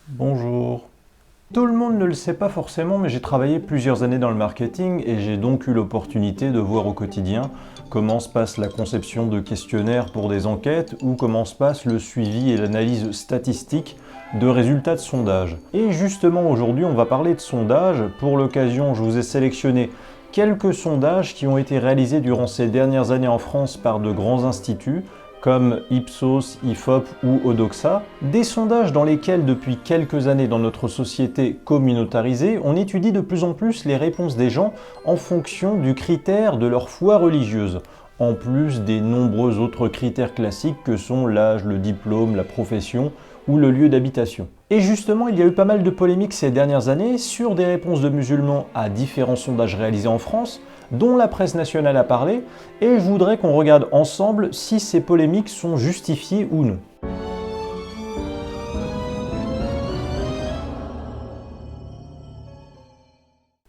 Bonjour. Tout le monde ne le sait pas forcément, mais j'ai travaillé plusieurs années dans le marketing et j'ai donc eu l'opportunité de voir au quotidien comment se passe la conception de questionnaires pour des enquêtes ou comment se passe le suivi et l'analyse statistique de résultats de sondages. Et justement aujourd'hui on va parler de sondages. Pour l'occasion je vous ai sélectionné quelques sondages qui ont été réalisés durant ces dernières années en France par de grands instituts comme Ipsos, IFOP ou Odoxa, des sondages dans lesquels depuis quelques années dans notre société communautarisée, on étudie de plus en plus les réponses des gens en fonction du critère de leur foi religieuse, en plus des nombreux autres critères classiques que sont l'âge, le diplôme, la profession ou le lieu d'habitation. Et justement, il y a eu pas mal de polémiques ces dernières années sur des réponses de musulmans à différents sondages réalisés en France, dont la presse nationale a parlé, et je voudrais qu'on regarde ensemble si ces polémiques sont justifiées ou non.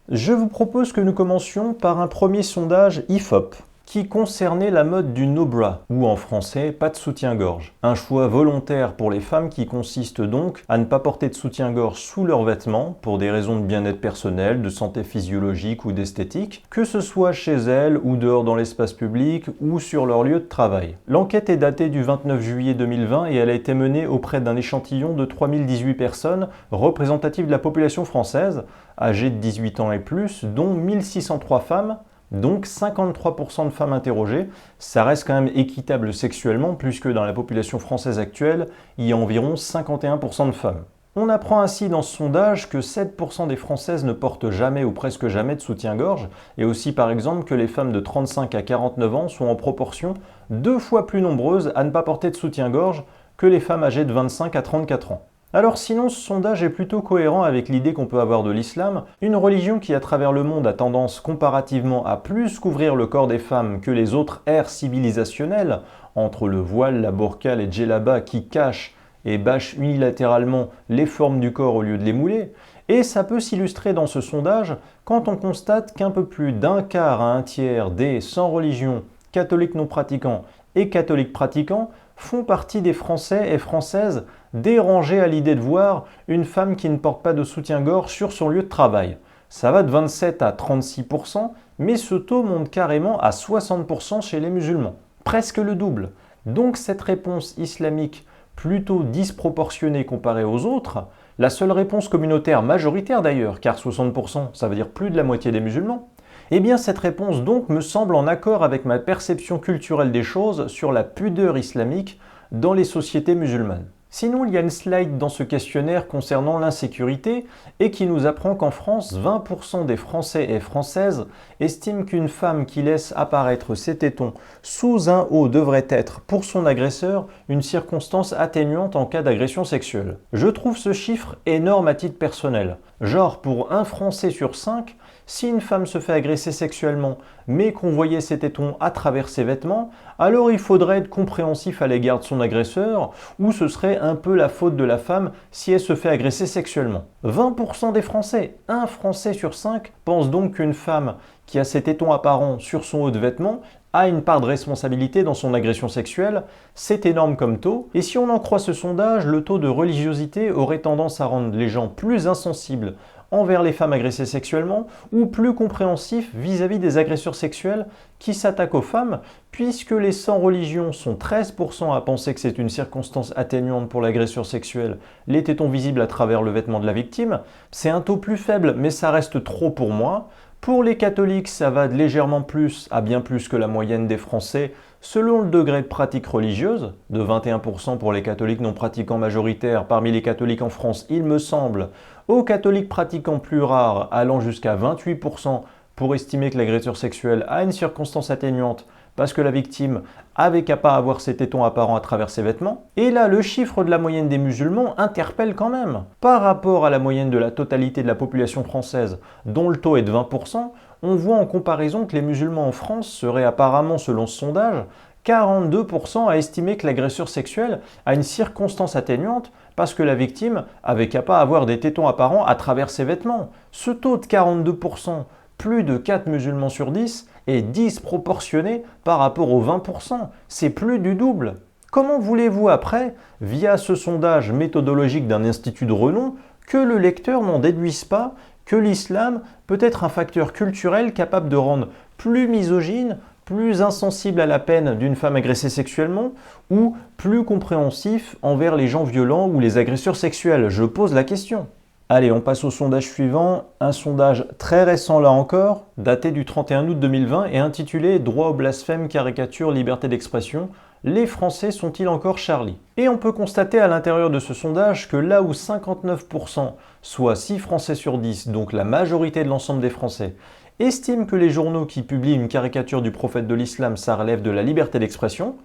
Je vous propose que nous commencions par un premier sondage IFOP, qui concernait la mode du no bra, ou en français, pas de soutien-gorge. Un choix volontaire pour les femmes qui consiste donc à ne pas porter de soutien-gorge sous leurs vêtements pour des raisons de bien-être personnel, de santé physiologique ou d'esthétique, que ce soit chez elles ou dehors dans l'espace public ou sur leur lieu de travail. L'enquête est datée du 29 juillet 2020 et elle a été menée auprès d'un échantillon de 3018 personnes représentatives de la population française, âgées de 18 ans et plus, dont 1603 femmes, donc 53% de femmes interrogées. Ça reste quand même équitable sexuellement puisque dans la population française actuelle, il y a environ 51% de femmes. On apprend ainsi dans ce sondage que 7% des Françaises ne portent jamais ou presque jamais de soutien-gorge et aussi par exemple que les femmes de 35 à 49 ans sont en proportion 2 fois plus nombreuses à ne pas porter de soutien-gorge que les femmes âgées de 25 à 34 ans. Alors sinon, ce sondage est plutôt cohérent avec l'idée qu'on peut avoir de l'islam, une religion qui à travers le monde a tendance comparativement à plus couvrir le corps des femmes que les autres ères civilisationnelles, entre le voile, la burqa, les djellabas qui cachent et bâchent unilatéralement les formes du corps au lieu de les mouler. Et ça peut s'illustrer dans ce sondage quand on constate qu'un peu plus d'un quart à un tiers des sans religion, catholiques non pratiquants et catholiques pratiquants font partie des Français et Françaises dérangés à l'idée de voir une femme qui ne porte pas de soutien-gorge sur son lieu de travail. Ça va de 27 à 36%, mais ce taux monte carrément à 60% chez les musulmans. Presque le double. Donc cette réponse islamique plutôt disproportionnée comparée aux autres, la seule réponse communautaire majoritaire d'ailleurs, car 60% ça veut dire plus de la moitié des musulmans, eh bien cette réponse donc me semble en accord avec ma perception culturelle des choses sur la pudeur islamique dans les sociétés musulmanes. Sinon, il y a une slide dans ce questionnaire concernant l'insécurité et qui nous apprend qu'en France, 20% des Français et Françaises estiment qu'une femme qui laisse apparaître ses tétons sous un haut devrait être, pour son agresseur, une circonstance atténuante en cas d'agression sexuelle. Je trouve ce chiffre énorme à titre personnel. Genre, pour un Français sur 5, si une femme se fait agresser sexuellement, mais qu'on voyait ses tétons à travers ses vêtements, alors il faudrait être compréhensif à l'égard de son agresseur, ou ce serait un peu la faute de la femme si elle se fait agresser sexuellement. 20% des Français, un Français sur 5, pense donc qu'une femme qui a ses tétons apparents sur son haut de vêtements a une part de responsabilité dans son agression sexuelle. C'est énorme comme taux. Et si on en croit ce sondage, le taux de religiosité aurait tendance à rendre les gens plus insensibles envers les femmes agressées sexuellement ou plus compréhensifs vis-à-vis des agresseurs sexuels qui s'attaquent aux femmes, puisque les sans religion sont 13% à penser que c'est une circonstance atténuante pour l'agresseur sexuel, les tétons visibles à travers le vêtement de la victime. C'est un taux plus faible, mais ça reste trop pour moi. Pour les catholiques, ça va de légèrement plus à bien plus que la moyenne des Français, selon le degré de pratique religieuse, de 21% pour les catholiques non pratiquants majoritaires parmi les catholiques en France, il me semble, aux catholiques pratiquants plus rares allant jusqu'à 28% pour estimer que l'agresseur sexuel a une circonstance atténuante parce que la victime avait qu'à pas avoir ses tétons apparents à travers ses vêtements. Et là, le chiffre de la moyenne des musulmans interpelle quand même. Par rapport à la moyenne de la totalité de la population française, dont le taux est de 20%, on voit en comparaison que les musulmans en France seraient apparemment, selon ce sondage, 42% à estimer que l'agresseur sexuel a une circonstance atténuante parce que la victime avait qu'à pas avoir des tétons apparents à travers ses vêtements. Ce taux de 42%, plus de 4 musulmans sur 10, est disproportionné par rapport aux 20%. C'est plus du double. Comment voulez-vous après, via ce sondage méthodologique d'un institut de renom, que le lecteur n'en déduise pas que l'islam peut être un facteur culturel capable de rendre plus misogyne, plus insensible à la peine d'une femme agressée sexuellement ou plus compréhensif envers les gens violents ou les agresseurs sexuels? Je pose la question. Allez, on passe au sondage suivant, un sondage très récent là encore, daté du 31 août 2020 et intitulé « Droit au blasphème, caricature, liberté d'expression, les Français sont-ils encore Charlie ?» Et on peut constater à l'intérieur de ce sondage que là où 59%, soit 6 Français sur 10, donc la majorité de l'ensemble des Français, estiment que les journaux qui publient une caricature du prophète de l'islam, ça relève de la liberté d'expression,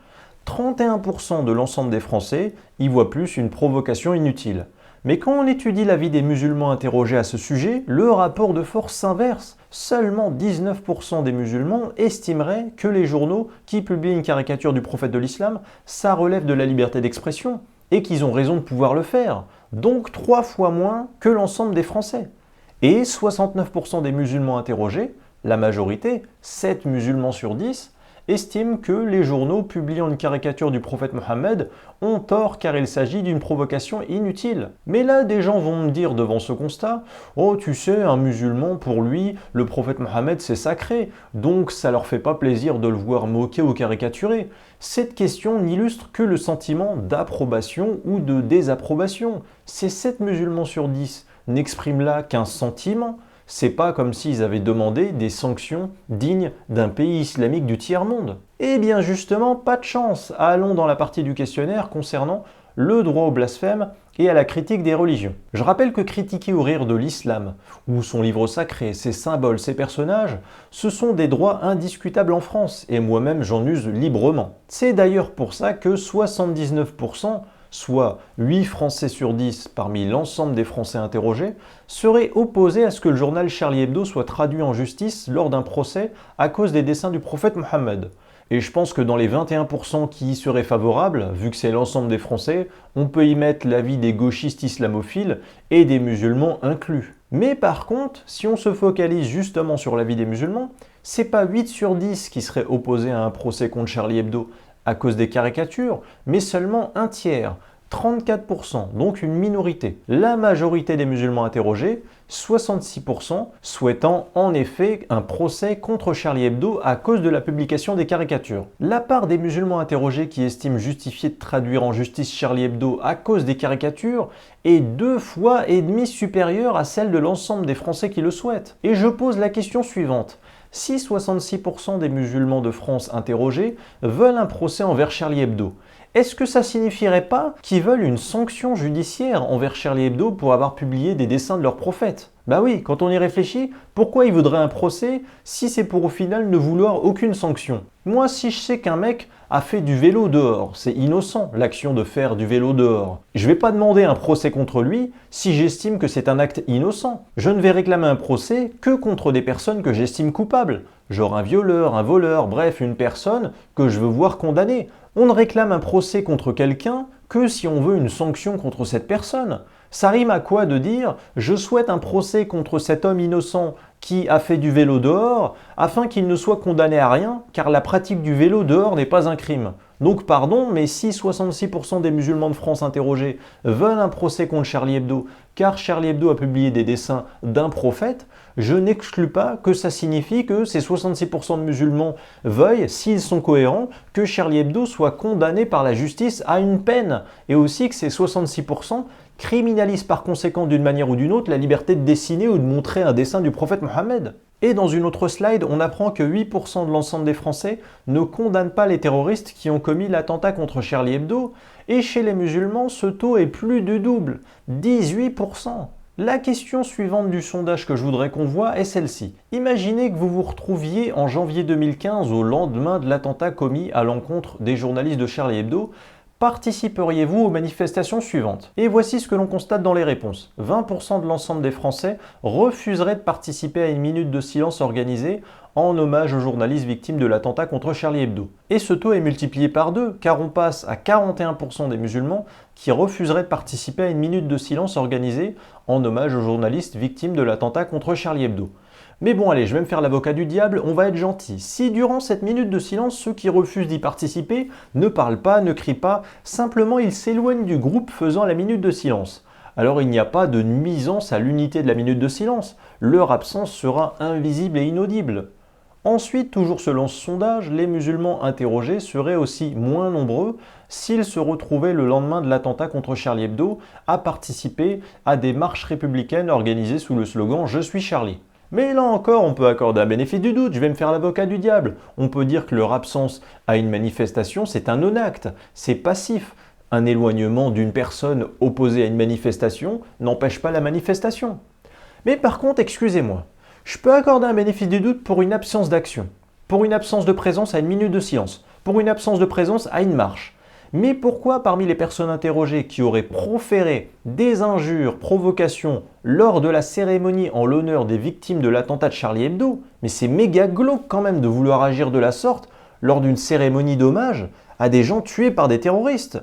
31% de l'ensemble des Français y voient plus une provocation inutile. Mais quand on étudie l'avis des musulmans interrogés à ce sujet, le rapport de force s'inverse. Seulement 19% des musulmans estimeraient que les journaux qui publient une caricature du prophète de l'islam, ça relève de la liberté d'expression et qu'ils ont raison de pouvoir le faire. Donc 3 fois moins que l'ensemble des Français. Et 69% des musulmans interrogés, la majorité, 7 musulmans sur 10, estiment que les journaux publiant une caricature du prophète Mohammed ont tort car il s'agit d'une provocation inutile. Mais là, des gens vont me dire devant ce constat « Oh, tu sais, un musulman, pour lui, le prophète Mohammed, c'est sacré, donc ça leur fait pas plaisir de le voir moqué ou caricaturé. » Cette question n'illustre que le sentiment d'approbation ou de désapprobation. Ces 7 musulmans sur 10 n'expriment là qu'un sentiment. C'est pas comme s'ils avaient demandé des sanctions dignes d'un pays islamique du tiers-monde. Eh bien justement, pas de chance. Allons dans la partie du questionnaire concernant le droit au blasphème et à la critique des religions. Je rappelle que critiquer ou rire de l'islam, ou son livre sacré, ses symboles, ses personnages, ce sont des droits indiscutables en France, et moi-même j'en use librement. C'est d'ailleurs pour ça que 79%, soit 8 Français sur 10 parmi l'ensemble des Français interrogés, seraient opposés à ce que le journal Charlie Hebdo soit traduit en justice lors d'un procès à cause des dessins du prophète Mohammed. Et je pense que dans les 21% qui y seraient favorables, vu que c'est l'ensemble des Français, on peut y mettre l'avis des gauchistes islamophiles et des musulmans inclus. Mais par contre, si on se focalise justement sur l'avis des musulmans, c'est pas 8 sur 10 qui seraient opposés à un procès contre Charlie Hebdo à cause des caricatures, mais seulement un tiers, 34%, donc une minorité. La majorité des musulmans interrogés, 66%, souhaitant en effet un procès contre Charlie Hebdo à cause de la publication des caricatures. La part des musulmans interrogés qui estiment justifié de traduire en justice Charlie Hebdo à cause des caricatures est 2,5 fois supérieure à celle de l'ensemble des Français qui le souhaitent. Et je pose la question suivante. Si 66% des musulmans de France interrogés veulent un procès envers Charlie Hebdo, est-ce que ça signifierait pas qu'ils veulent une sanction judiciaire envers Charlie Hebdo pour avoir publié des dessins de leur prophète? Bah oui, quand on y réfléchit, pourquoi ils voudraient un procès si c'est pour au final ne vouloir aucune sanction? Moi, si je sais qu'un mec a fait du vélo dehors, c'est innocent l'action de faire du vélo dehors. Je vais pas demander un procès contre lui si j'estime que c'est un acte innocent. Je ne vais réclamer un procès que contre des personnes que j'estime coupables. Genre un violeur, un voleur, bref, une personne que je veux voir condamnée. On ne réclame un procès contre quelqu'un que si on veut une sanction contre cette personne. Ça rime à quoi de dire « je souhaite un procès contre cet homme innocent qui a fait du vélo dehors afin qu'il ne soit condamné à rien car la pratique du vélo dehors n'est pas un crime ». Donc pardon, mais si 66% des musulmans de France interrogés veulent un procès contre Charlie Hebdo car Charlie Hebdo a publié des dessins d'un prophète, je n'exclus pas que ça signifie que ces 66% de musulmans veuillent, s'ils sont cohérents, que Charlie Hebdo soit condamné par la justice à une peine et aussi que ces 66% criminalisent par conséquent d'une manière ou d'une autre la liberté de dessiner ou de montrer un dessin du prophète Mohammed. Et dans une autre slide, on apprend que 8% de l'ensemble des Français ne condamnent pas les terroristes qui ont commis l'attentat contre Charlie Hebdo, et chez les musulmans, ce taux est plus du double, 18%. La question suivante du sondage que je voudrais qu'on voit est celle-ci. Imaginez que vous vous retrouviez en janvier 2015 au lendemain de l'attentat commis à l'encontre des journalistes de Charlie Hebdo. Participeriez-vous aux manifestations suivantes? Et voici ce que l'on constate dans les réponses. 20% de l'ensemble des Français refuseraient de participer à une minute de silence organisée en hommage aux journalistes victimes de l'attentat contre Charlie Hebdo. Et ce taux est multiplié par 2, car on passe à 41% des musulmans qui refuseraient de participer à une minute de silence organisée en hommage aux journalistes victimes de l'attentat contre Charlie Hebdo. Mais bon allez, je vais me faire l'avocat du diable, on va être gentil. Si durant cette minute de silence, ceux qui refusent d'y participer ne parlent pas, ne crient pas, simplement ils s'éloignent du groupe faisant la minute de silence, alors il n'y a pas de nuisance à l'unité de la minute de silence, leur absence sera invisible et inaudible. Ensuite, toujours selon ce sondage, les musulmans interrogés seraient aussi moins nombreux s'ils se retrouvaient le lendemain de l'attentat contre Charlie Hebdo à participer à des marches républicaines organisées sous le slogan « Je suis Charlie ». Mais là encore, on peut accorder un bénéfice du doute, je vais me faire l'avocat du diable. On peut dire que leur absence à une manifestation, c'est un non-acte, c'est passif. Un éloignement d'une personne opposée à une manifestation n'empêche pas la manifestation. Mais par contre, excusez-moi, je peux accorder un bénéfice du doute pour une absence d'action, pour une absence de présence à une minute de silence, pour une absence de présence à une marche. Mais pourquoi parmi les personnes interrogées qui auraient proféré des injures, provocations lors de la cérémonie en l'honneur des victimes de l'attentat de Charlie Hebdo, mais c'est méga glauque quand même de vouloir agir de la sorte lors d'une cérémonie d'hommage à des gens tués par des terroristes.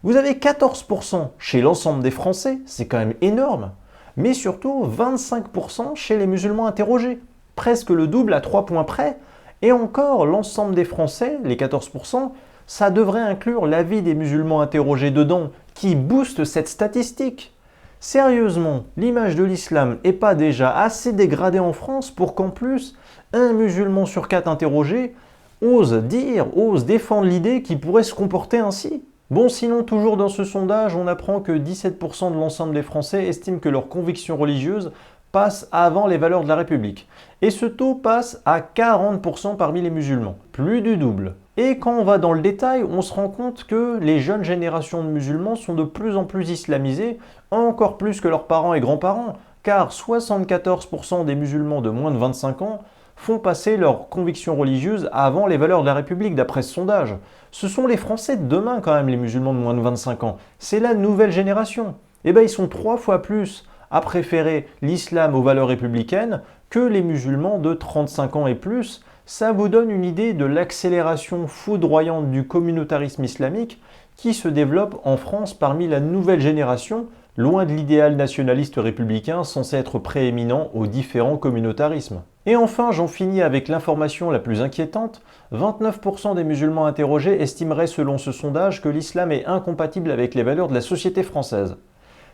Vous avez 14% chez l'ensemble des Français, c'est quand même énorme, mais surtout 25% chez les musulmans interrogés, presque le double à 3 points près, et encore l'ensemble des Français, les 14%, ça devrait inclure l'avis des musulmans interrogés dedans, qui booste cette statistique. Sérieusement, l'image de l'islam n'est pas déjà assez dégradée en France pour qu'en plus, un musulman sur 4 interrogés ose défendre l'idée qu'il pourrait se comporter ainsi. Bon, sinon, toujours dans ce sondage, on apprend que 17% de l'ensemble des Français estiment que leurs convictions religieuses passent avant les valeurs de la République. Et ce taux passe à 40% parmi les musulmans, plus du double. Et quand on va dans le détail, on se rend compte que les jeunes générations de musulmans sont de plus en plus islamisées, encore plus que leurs parents et grands-parents, car 74% des musulmans de moins de 25 ans font passer leurs convictions religieuses avant les valeurs de la République, d'après ce sondage. Ce sont les Français de demain quand même, les musulmans de moins de 25 ans. C'est la nouvelle génération. Eh bien, ils sont 3 fois plus à préférer l'islam aux valeurs républicaines que les musulmans de 35 ans et plus. Ça vous donne une idée de l'accélération foudroyante du communautarisme islamique qui se développe en France parmi la nouvelle génération, loin de l'idéal nationaliste républicain censé être prééminent aux différents communautarismes. Et enfin, j'en finis avec l'information la plus inquiétante, 29% des musulmans interrogés estimeraient selon ce sondage que l'islam est incompatible avec les valeurs de la société française.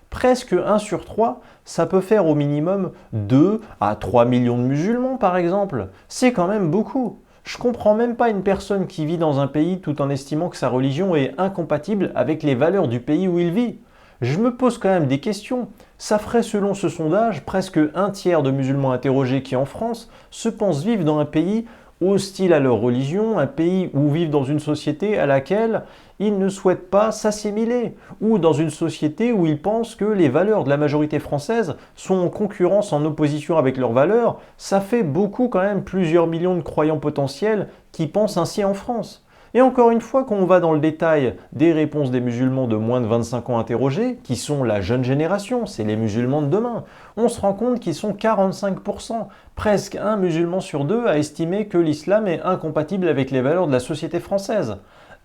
Presque 1 sur 3, ça peut faire au minimum 2 à 3 millions de musulmans par exemple. C'est quand même beaucoup. Je comprends même pas une personne qui vit dans un pays tout en estimant que sa religion est incompatible avec les valeurs du pays où il vit. Je me pose quand même des questions. Ça ferait selon ce sondage presque un tiers de musulmans interrogés qui en France se pensent vivre dans un pays hostile à leur religion, un pays où vivent dans une société à laquelle ils ne souhaitent pas s'assimiler, ou dans une société où ils pensent que les valeurs de la majorité française sont en concurrence, en opposition avec leurs valeurs. Ça fait beaucoup quand même, plusieurs millions de croyants potentiels qui pensent ainsi en France. Et encore une fois, quand on va dans le détail des réponses des musulmans de moins de 25 ans interrogés, qui sont la jeune génération, c'est les musulmans de demain, on se rend compte qu'ils sont 45%. Presque un musulman sur 2 a estimé que l'islam est incompatible avec les valeurs de la société française.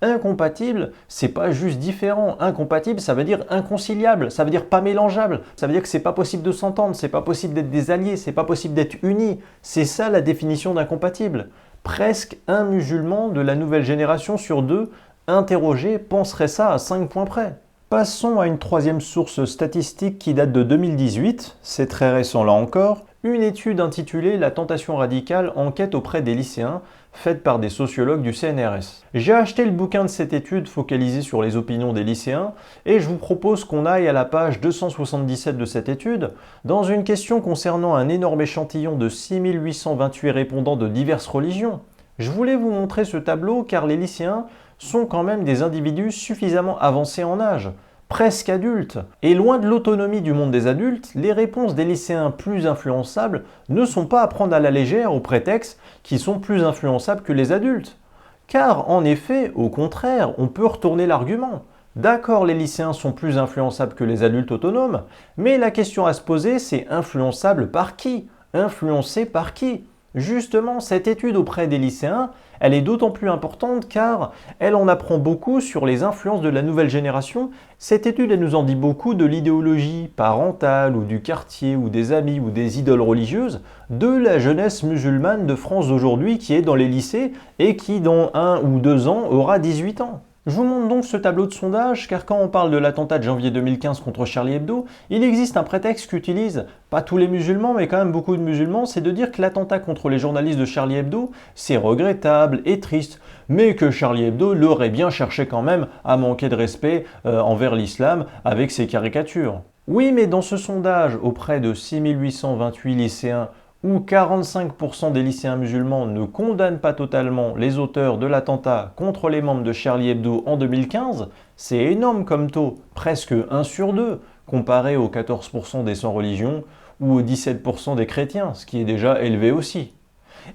Incompatible, c'est pas juste différent. Incompatible, ça veut dire inconciliable, ça veut dire pas mélangeable. Ça veut dire que c'est pas possible de s'entendre, c'est pas possible d'être des alliés, c'est pas possible d'être unis. C'est ça la définition d'incompatible. Presque un musulman de la nouvelle génération sur 2 interrogé penserait ça à 5 points près. Passons à une troisième source statistique qui date de 2018, c'est très récent là encore, une étude intitulée « La tentation radicale, enquête auprès des lycéens » faite par des sociologues du CNRS. J'ai acheté le bouquin de cette étude focalisée sur les opinions des lycéens et je vous propose qu'on aille à la page 277 de cette étude dans une question concernant un énorme échantillon de 6828 répondants de diverses religions. Je voulais vous montrer ce tableau car les lycéens sont quand même des individus suffisamment avancés en âge, presque adultes. Et loin de l'autonomie du monde des adultes, les réponses des lycéens plus influençables ne sont pas à prendre à la légère au prétexte qu'ils sont plus influençables que les adultes. Car en effet, au contraire, on peut retourner l'argument. D'accord, les lycéens sont plus influençables que les adultes autonomes, mais la question à se poser, c'est influençable par qui? Influencé par qui? Justement, cette étude auprès des lycéens, Elle est d'autant plus importante car elle en apprend beaucoup sur les influences de la nouvelle génération. Cette étude, elle nous en dit beaucoup de l'idéologie parentale ou du quartier ou des amis ou des idoles religieuses de la jeunesse musulmane de France d'aujourd'hui qui est dans les lycées et qui dans 1 ou 2 ans aura 18 ans. Je vous montre donc ce tableau de sondage car quand on parle de l'attentat de janvier 2015 contre Charlie Hebdo, il existe un prétexte qu'utilisent pas tous les musulmans mais quand même beaucoup de musulmans, c'est de dire que l'attentat contre les journalistes de Charlie Hebdo, c'est regrettable et triste, mais que Charlie Hebdo l'aurait bien cherché quand même à manquer de respect envers l'islam avec ses caricatures. Oui, mais dans ce sondage auprès de 6828 lycéens, où 45% des lycéens musulmans ne condamnent pas totalement les auteurs de l'attentat contre les membres de Charlie Hebdo en 2015, c'est énorme comme taux, presque 1 sur 2, comparé aux 14% des sans religion ou aux 17% des chrétiens, ce qui est déjà élevé aussi.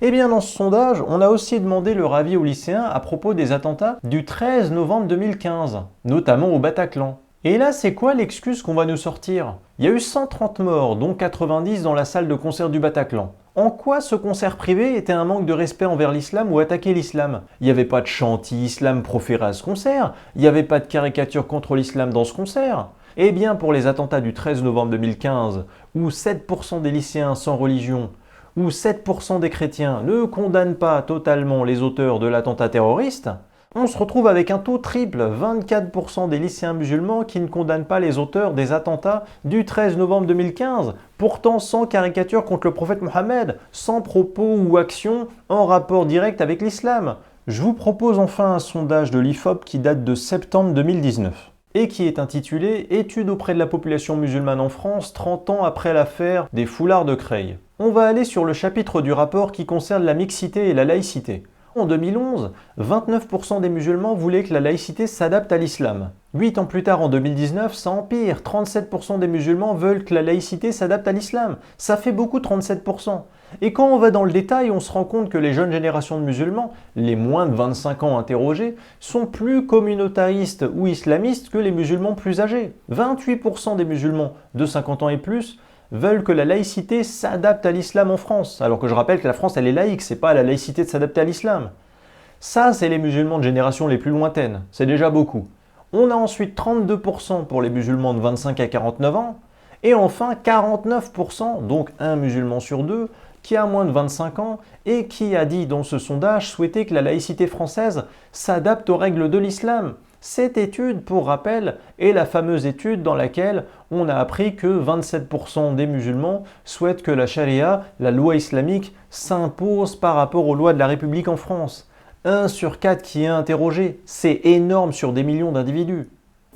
Eh bien dans ce sondage, on a aussi demandé leur avis aux lycéens à propos des attentats du 13 novembre 2015, notamment au Bataclan. Et là, c'est quoi l'excuse qu'on va nous sortir? Il y a eu 130 morts, dont 90 dans la salle de concert du Bataclan. En quoi ce concert privé était un manque de respect envers l'islam ou attaquer l'islam? Il n'y avait pas de chant anti-islam proféré à ce concert, il n'y avait pas de caricature contre l'islam dans ce concert. Eh bien, pour les attentats du 13 novembre 2015, où 7% des lycéens sans religion, où 7% des chrétiens ne condamnent pas totalement les auteurs de l'attentat terroriste, on se retrouve avec un taux triple, 24% des lycéens musulmans qui ne condamnent pas les auteurs des attentats du 13 novembre 2015, pourtant sans caricature contre le prophète Mohammed, sans propos ou actions en rapport direct avec l'islam. Je vous propose enfin un sondage de l'IFOP qui date de septembre 2019 et qui est intitulé « Étude auprès de la population musulmane en France 30 ans après l'affaire des foulards de Creil ». On va aller sur le chapitre du rapport qui concerne la mixité et la laïcité. En 2011, 29% des musulmans voulaient que la laïcité s'adapte à l'islam. 8 ans plus tard, en 2019, ça empire. 37% des musulmans veulent que la laïcité s'adapte à l'islam. Ça fait beaucoup, 37%. Et quand on va dans le détail, on se rend compte que les jeunes générations de musulmans, les moins de 25 ans interrogés, sont plus communautaristes ou islamistes que les musulmans plus âgés. 28% des musulmans de 50 ans et plus veulent que la laïcité s'adapte à l'islam en France, alors que je rappelle que la France elle est laïque, c'est pas à la laïcité de s'adapter à l'islam. Ça, c'est les musulmans de génération les plus lointaines, c'est déjà beaucoup. On a ensuite 32% pour les musulmans de 25 à 49 ans, et enfin 49%, donc un musulman sur deux, qui a moins de 25 ans et qui a dit dans ce sondage souhaiter que la laïcité française s'adapte aux règles de l'islam. Cette étude, pour rappel, est la fameuse étude dans laquelle on a appris que 27% des musulmans souhaitent que la charia, la loi islamique, s'impose par rapport aux lois de la République en France. 1 sur 4 qui est interrogé, c'est énorme sur des millions d'individus.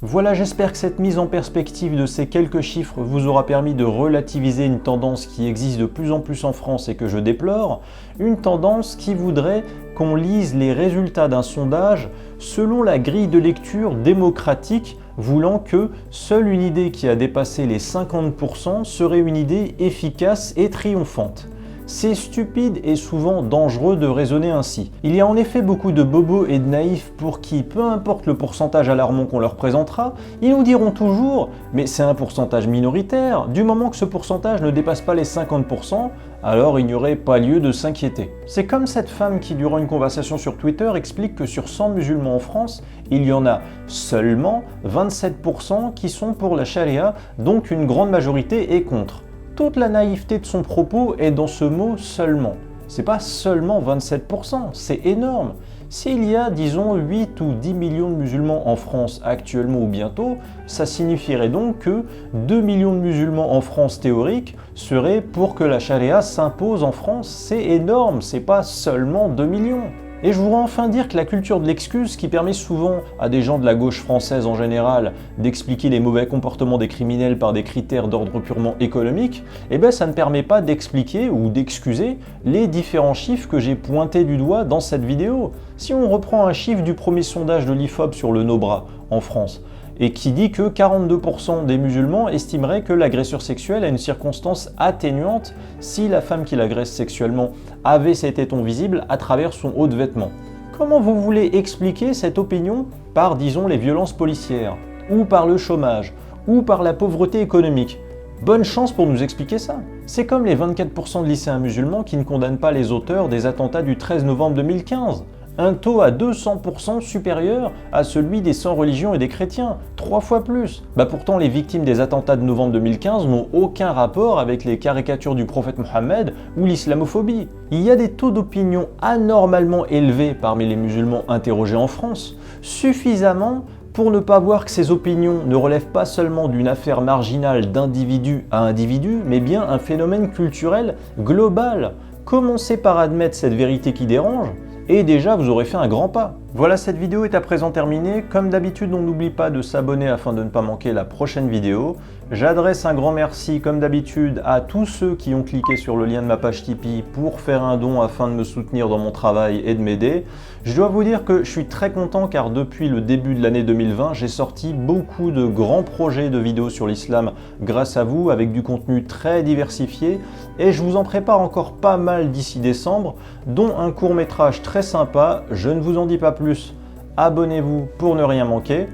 Voilà, j'espère que cette mise en perspective de ces quelques chiffres vous aura permis de relativiser une tendance qui existe de plus en plus en France et que je déplore, une tendance qui voudrait qu'on lise les résultats d'un sondage selon la grille de lecture démocratique, voulant que seule une idée qui a dépassé les 50% serait une idée efficace et triomphante. C'est stupide et souvent dangereux de raisonner ainsi. Il y a en effet beaucoup de bobos et de naïfs pour qui, peu importe le pourcentage alarmant qu'on leur présentera, ils nous diront toujours « mais c'est un pourcentage minoritaire, du moment que ce pourcentage ne dépasse pas les 50%, alors il n'y aurait pas lieu de s'inquiéter ». C'est comme cette femme qui, durant une conversation sur Twitter, explique que sur 100 musulmans en France, il y en a seulement 27% qui sont pour la charia, donc une grande majorité est contre. Toute la naïveté de son propos est dans ce mot « seulement ». C'est pas seulement 27%, c'est énorme. S'il y a, disons, 8 ou 10 millions de musulmans en France actuellement ou bientôt, ça signifierait donc que 2 millions de musulmans en France théorique seraient pour que la charia s'impose en France. C'est énorme, c'est pas seulement 2 millions. Et je voudrais enfin dire que la culture de l'excuse, qui permet souvent à des gens de la gauche française en général d'expliquer les mauvais comportements des criminels par des critères d'ordre purement économique, eh bien ça ne permet pas d'expliquer ou d'excuser les différents chiffres que j'ai pointés du doigt dans cette vidéo. Si on reprend un chiffre du premier sondage de l'IFOP sur le no-bras en France, et qui dit que 42% des musulmans estimeraient que l'agresseur sexuel a une circonstance atténuante si la femme qui l'agresse sexuellement avait ses tétons visibles à travers son haut de vêtement. Comment vous voulez expliquer cette opinion par, disons, les violences policières, ou par le chômage, ou par la pauvreté économique? Bonne chance pour nous expliquer ça. C'est comme les 24% de lycéens musulmans qui ne condamnent pas les auteurs des attentats du 13 novembre 2015. Un taux à 200% supérieur à celui des sans religion et des chrétiens, 3 fois plus. Pourtant, les victimes des attentats de novembre 2015 n'ont aucun rapport avec les caricatures du prophète Mohammed ou l'islamophobie. Il y a des taux d'opinion anormalement élevés parmi les musulmans interrogés en France, suffisamment pour ne pas voir que ces opinions ne relèvent pas seulement d'une affaire marginale d'individu à individu, mais bien un phénomène culturel global. Commencez par admettre cette vérité qui dérange, et déjà vous aurez fait un grand pas. Voilà, cette vidéo est à présent terminée. Comme d'habitude, on n'oublie pas de s'abonner afin de ne pas manquer la prochaine vidéo. J'adresse un grand merci, comme d'habitude, à tous ceux qui ont cliqué sur le lien de ma page Tipeee pour faire un don afin de me soutenir dans mon travail et de m'aider. Je dois vous dire que je suis très content car depuis le début de l'année 2020, j'ai sorti beaucoup de grands projets de vidéos sur l'islam grâce à vous, avec du contenu très diversifié, et je vous en prépare encore pas mal d'ici décembre, dont un court-métrage très sympa. Je ne vous en dis pas plus. Abonnez-vous pour ne rien manquer.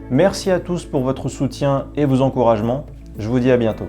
Merci à tous pour votre soutien et vos encouragements. Je vous dis à bientôt.